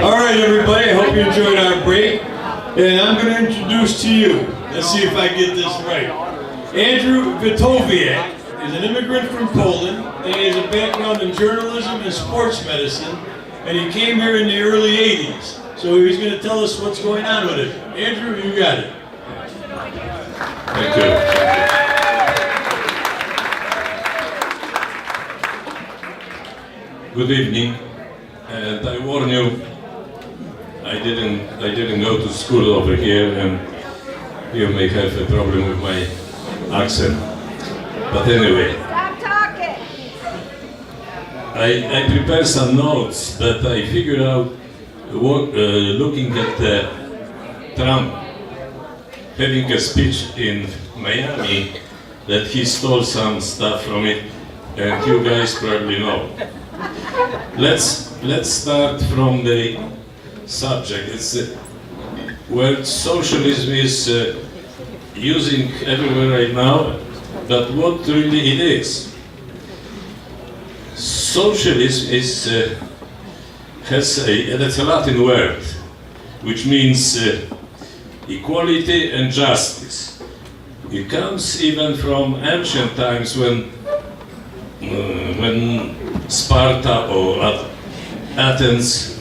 All right, everybody, I hope you enjoyed our break. And I'm going to introduce to you, let's see if I get this right. Andrew Wdowiak is an immigrant from Poland, and he has a background in journalism and sports medicine, and he came here in the early 80s. So he's going to tell us what's going on with it. Andrew, you got it. Thank you. Good evening, and I warn you, I didn't go to school over here, and you may have a problem with my accent. But anyway, Stop talking. I prepared some notes that I figured out looking at Trump having a speech in Miami, that he stole some stuff from it, and you guys probably know. Let's start from the subject. It's word socialism is using everywhere right now, but what really it is? Socialism is that's a Latin word, which means equality and justice. It comes even from ancient times when Sparta or Athens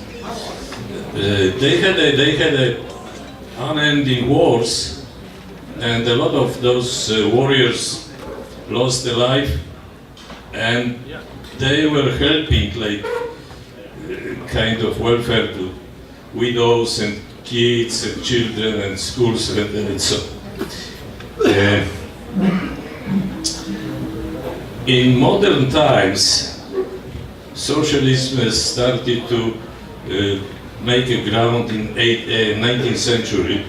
they had unending wars, and a lot of those warriors lost their life, and they were helping like kind of welfare to widows and kids and children and schools and so. In modern times, socialism has started to make a ground in 19th century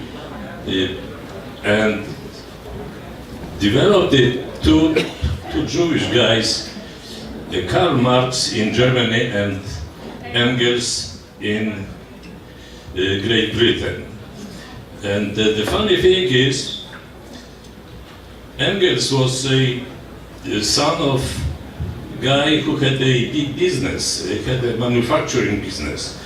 and developed it two Jewish guys, Karl Marx in Germany and Engels in Great Britain. And the funny thing is, Engels was a son of a guy who had a big business, he had a manufacturing business.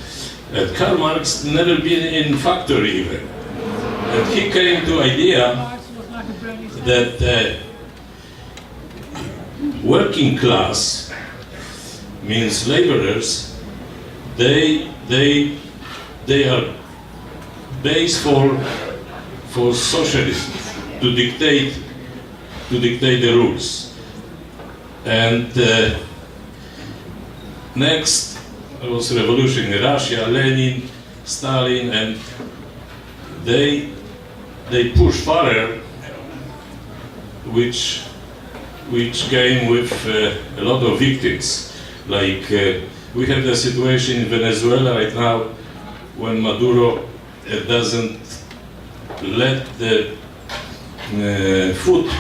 And Karl Marx never been in factory even. And he came to idea that working class means laborers, they are base for socialism, to dictate the rules. And next was revolution in Russia, Lenin, Stalin, and they push further, which came with a lot of victims. Like we have the situation in Venezuela right now, when Maduro doesn't let the food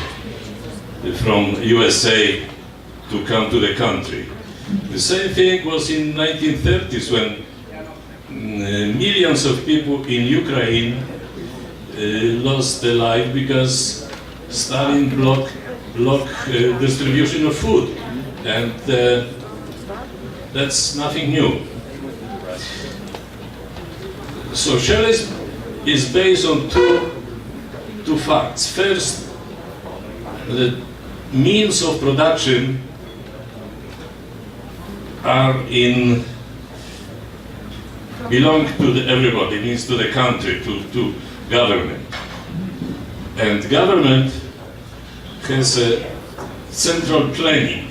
from USA to come to the country. The same thing was in 1930s when millions of people in Ukraine lost their life because Stalin blocked distribution of food, and that's nothing new. Socialism is based on two facts. First, the means of production belong to everybody, means to the country, to government. And government has a central planning.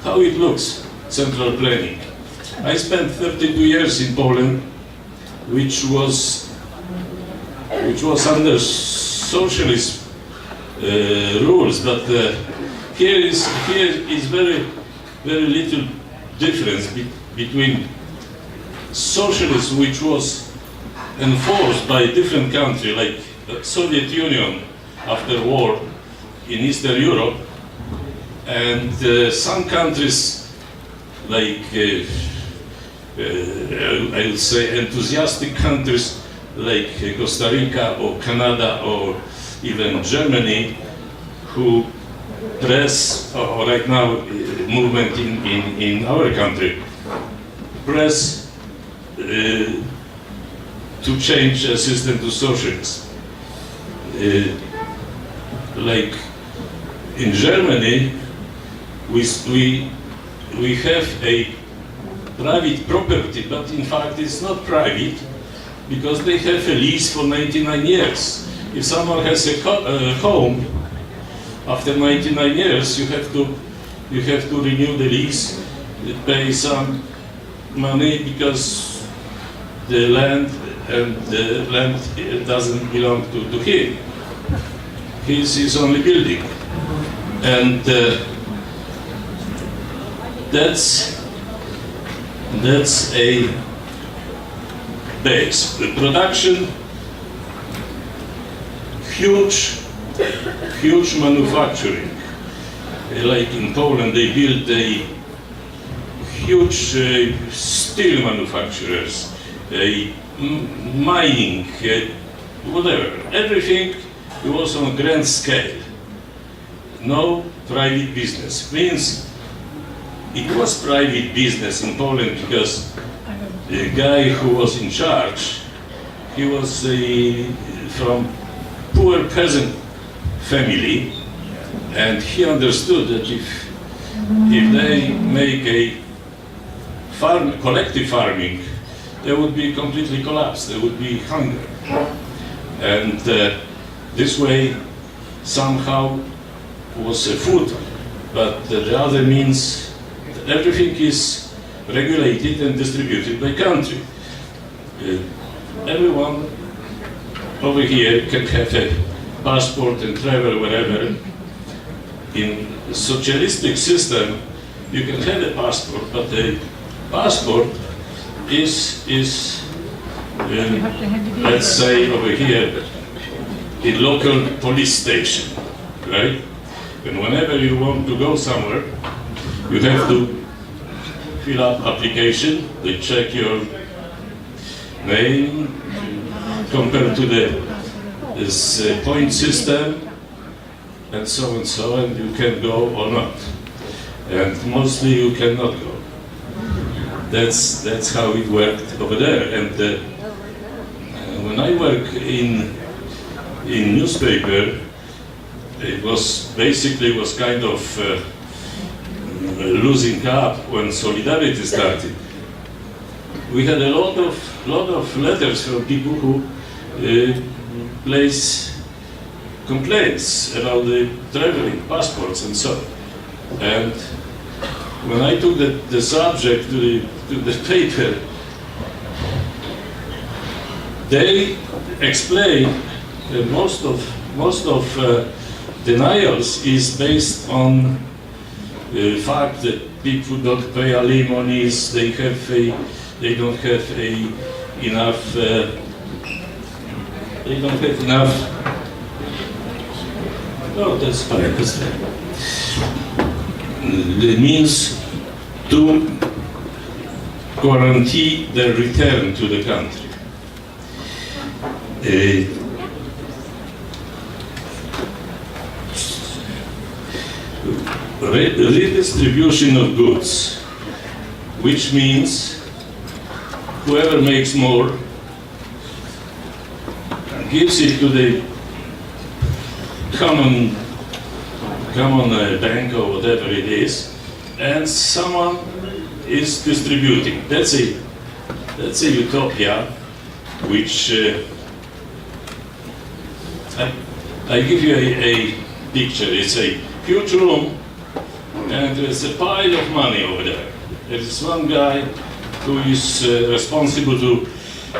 How it looks, central planning. I spent 32 years in Poland, which was under socialist rules, but here is very little difference between socialism, which was enforced by a different country, like the Soviet Union after war in Eastern Europe, and some countries like I would say enthusiastic countries like Costa Rica or Canada or even Germany, who press, or right now, movement in our country, press to change a system to socialism. Like in Germany, we have a private property, but in fact it's not private because they have a lease for 99 years. If someone has a home, after 99 years, you have to renew the lease, pay some money because the land doesn't belong to him. He's only building, and that's a base. The production, huge manufacturing. Like in Poland, they built a huge steel manufacturers, mining, whatever. Everything was on a grand scale. No private business. Means it was private business in Poland because the guy who was in charge, he was from poor peasant family, and he understood that if they make a collective farming, there would be completely collapse, there would be hunger. And this way somehow was food, but the other means everything is regulated and distributed by country. Everyone over here can have a passport and travel wherever. In a socialistic system, you can have a passport, but the passport is let's say over here, in local police station, right? And whenever you want to go somewhere, you have to fill up application, they check your name, compared to this point system, and so, and you can go or not. And mostly you cannot go. That's how it worked over there. And when I work in newspaper, it was kind of losing up when Solidarity started. We had a lot of letters from people who place complaints about the traveling passports and so on. And when I took the subject to the paper, they explained that most of denials is based on the fact that people don't pay alimonies, they don't have enough. Oh, that's fine. It means to guarantee their return to the country. Redistribution of goods, which means whoever makes more gives it to the common bank or whatever it is, and someone is distributing. That's a utopia, which I give you a picture. It's a huge room, and there's a pile of money over there. There is one guy who is responsible to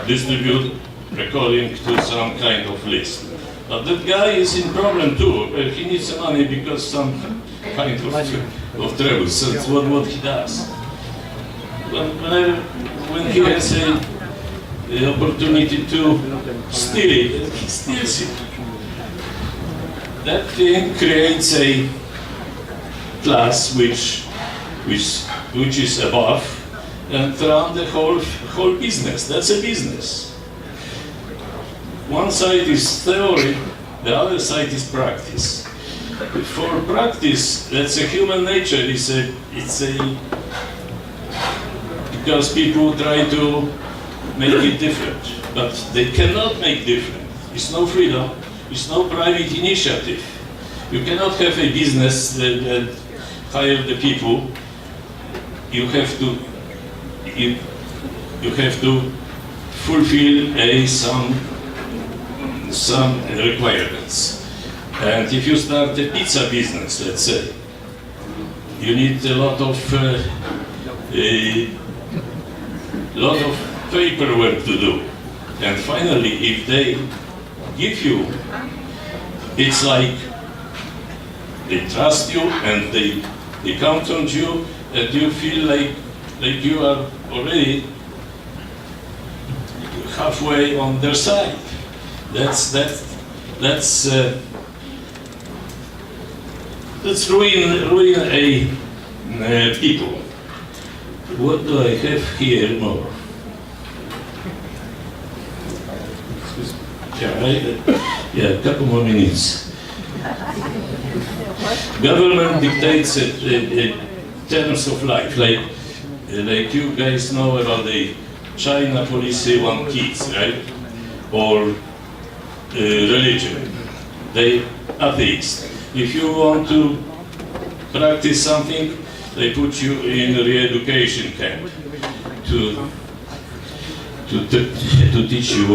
distribute according to some kind of list. But that guy is in problem too. He needs money because some kind of trouble. So that's what he does. When he has the opportunity to steal it, he steals it. That thing creates a class which is above and run the whole business. That's a business. One side is theory, the other side is practice. for practice, that's a human nature. Because people try to make it different, but they cannot make different. It's no freedom. It's no private initiative. You cannot have a business that hire the people. You have to fulfill some requirements. And if you start a pizza business, let's say, you need a lot of paperwork to do. And finally, if they give you, it's like they trust you and they count on you, and you feel like you are already halfway on their side. That's ruin a people. What do I have here more? Yeah, a couple more minutes. Government dictates terms of life, like you guys know about the China policy on kids, right? Or religion. They atheists. If you want to practice something, they put you in a re-education camp to teach you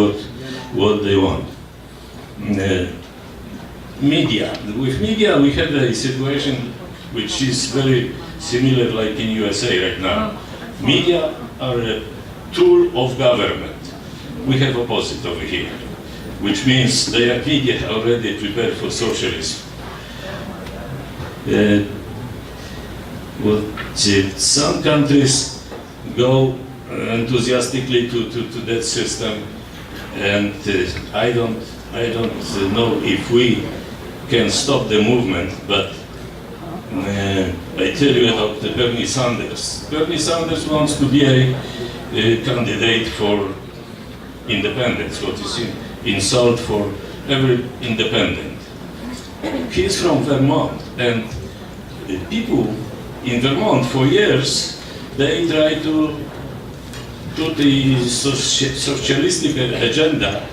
what they want. Media. With media, we have a situation which is very similar like in USA right now. Media are a tool of government. We have opposite over here, which means they are media already prepared for socialism. Some countries go enthusiastically to that system, and I don't know if we can stop the movement, but I tell you about Bernie Sanders. Bernie Sanders wants to be a candidate for independence, what is insult for every independent. He's from Vermont, and people in Vermont for years, they try to put the socialistic agenda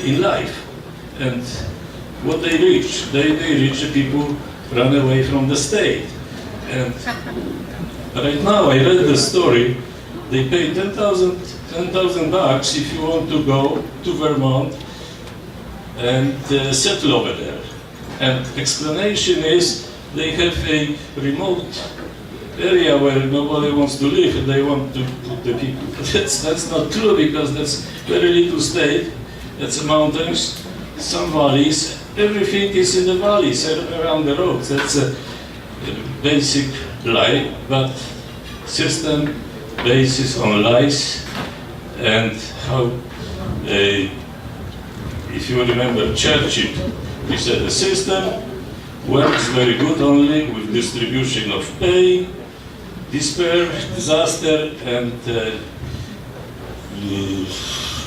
in life. And what they reach? They reach the people run away from the state. And right now I read the story, they pay $10,000 if you want to go to Vermont and settle over there. And explanation is they have a remote area where nobody wants to live and they want to put the people. That's not true, because that's very little state. That's mountains, some valleys. Everything is in the valleys around the roads. That's a basic lie, but system basis on lies. And how, if you remember Churchill, he said the system works very good only with distribution of pain, despair, disaster, and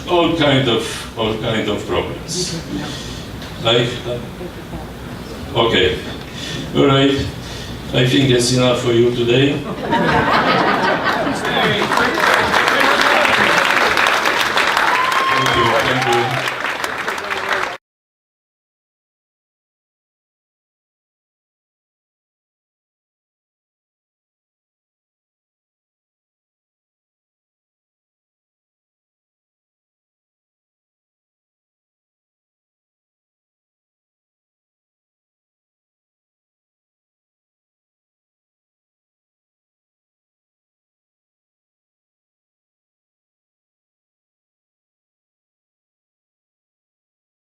all kind of problems. Okay, all right. I think that's enough for you today.